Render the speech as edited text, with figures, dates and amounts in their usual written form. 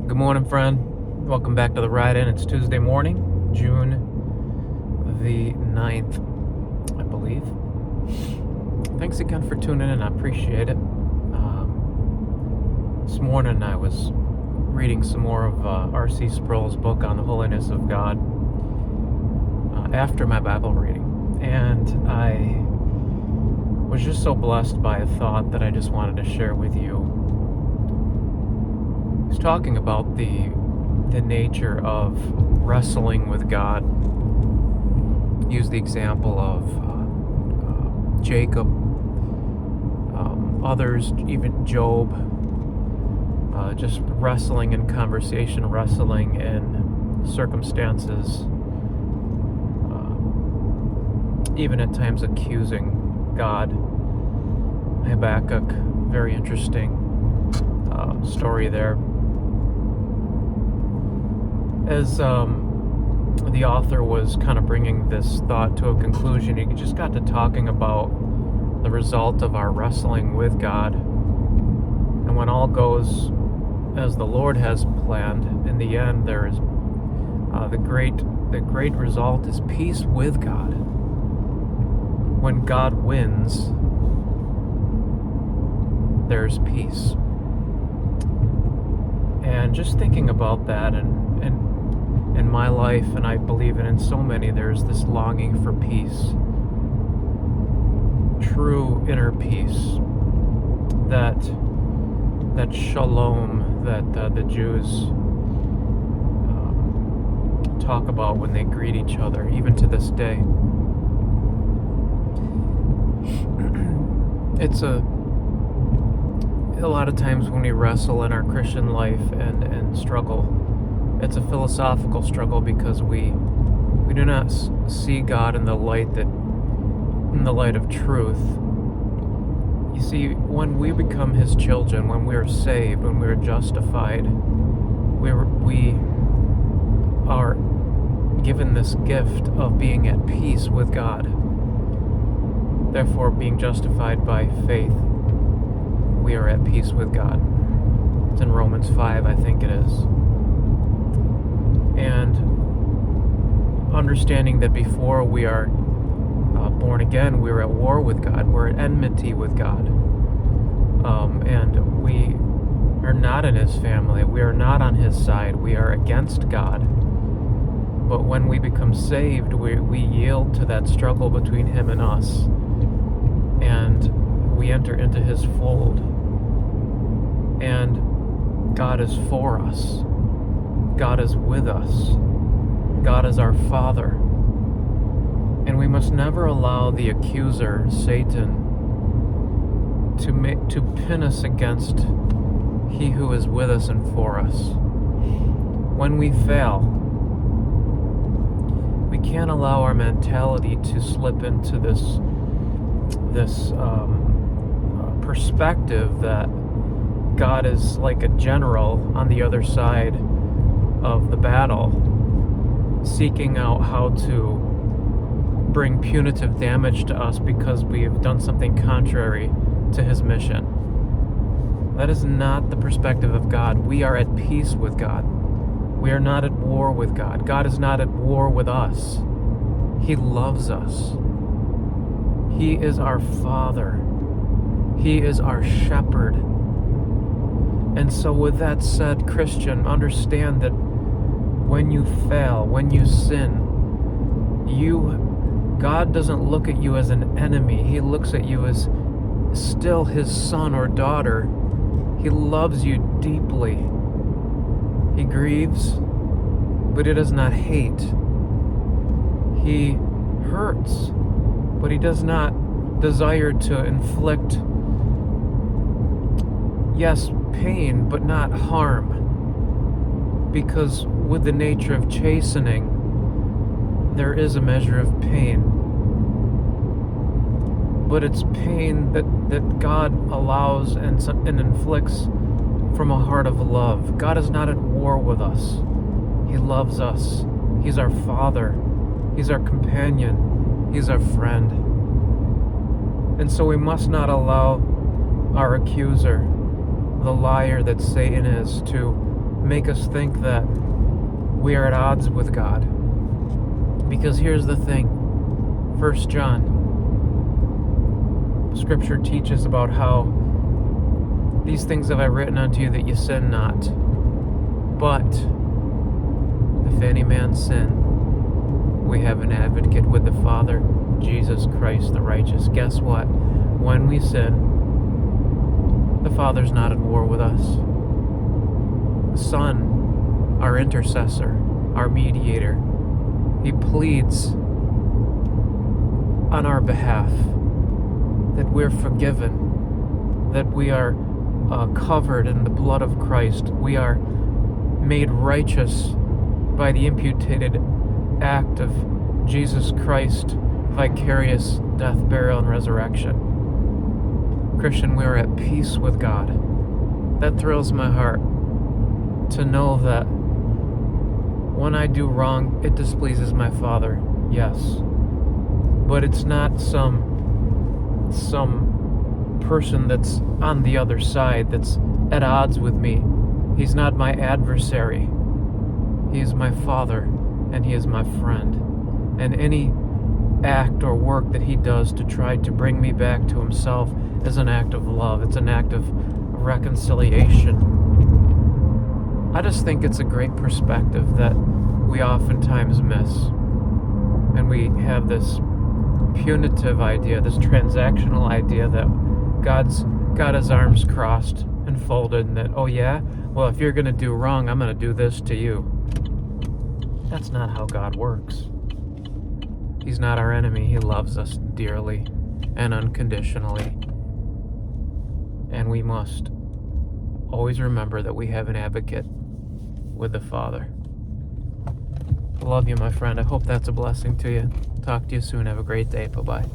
Good morning, friend. Welcome back to the Ride-In. It's Tuesday morning, June the 9th, I believe. Thanks again for tuning in. I appreciate it. This morning I was reading some more of R.C. Sproul's book on the holiness of God after my Bible reading. And I was just so blessed by a thought that I just wanted to share with you. He's talking about the nature of wrestling with God. Use the example of Jacob, others, even Job, just wrestling in conversation, wrestling in circumstances, even at times accusing God. Habakkuk, very interesting story there. As the author was kind of bringing this thought to a conclusion, he just got to talking about the result of our wrestling with God. And when all goes as the Lord has planned, in the end, there is the great result is peace with God. When God wins, there's peace. And just thinking about that, and in my life, and I believe in so many, there's this longing for peace, true inner peace, that shalom that the Jews talk about when they greet each other, even to this day. It's a lot of times when we wrestle in our Christian life and struggle, it's a philosophical struggle because we do not see God in the light of truth. You see, when we become His children, when we are saved, when we are justified, we are given this gift of being at peace with God. Therefore, being justified by faith, we are at peace with God. It's in Romans 5, I think it is. And understanding that before we are born again, we're at war with God. We're at enmity with God. And we are not in His family. We are not on His side. We are against God. But when we become saved, we yield to that struggle between Him and us. And we enter into His fold. And God is for us. God is with us. God is our Father. And we must never allow the accuser, Satan, to pin us against He who is with us and for us. When we fail, we can't allow our mentality to slip into this perspective that God is like a general on the other side of the battle, seeking out how to bring punitive damage to us because we have done something contrary to His mission. That is not the perspective of God. We are at peace with God. We are not at war with God. God is not at war with us. He loves us. He is our Father. He is our shepherd. And so with that said, Christian, understand that when you fail, when you sin, God doesn't look at you as an enemy. He looks at you as still His son or daughter. He loves you deeply. He grieves, but He does not hate. He hurts, but He does not desire to inflict, yes, pain, but not harm. Because with the nature of chastening, there is a measure of pain. But it's pain that God allows and inflicts from a heart of love. God is not at war with us. He loves us. He's our Father. He's our companion. He's our friend. And so we must not allow our accuser, the liar that Satan is, to make us think that we are at odds with God. Because here's the thing, 1 John, Scripture teaches about how these things have I written unto you that you sin not. But if any man sin, we have an advocate with the Father, Jesus Christ the righteous. Guess what? When we sin, the Father's not at war with us. The Son, our intercessor, our mediator, he pleads on our behalf that we're forgiven, that we are covered in the blood of Christ. We are made righteous by the imputed act of Jesus Christ, vicarious death, burial, and resurrection. Christian, we are at peace with God. That thrills my heart to know that when I do wrong, it displeases my Father, yes. But it's not some person that's on the other side, that's at odds with me. He's not my adversary. He is my Father, and he is my friend. And any act or work that he does to try to bring me back to himself is an act of love. It's an act of reconciliation. I just think it's a great perspective that we oftentimes miss. And we have this punitive idea, this transactional idea that God's got his arms crossed and folded, and that, oh yeah, well, if you're going to do wrong, I'm going to do this to you. That's not how God works. He's not our enemy. He loves us dearly and unconditionally. And we must always remember that we have an advocate with the Father. I love you, my friend. I hope that's a blessing to you. Talk to you soon. Have a great day. Bye-bye.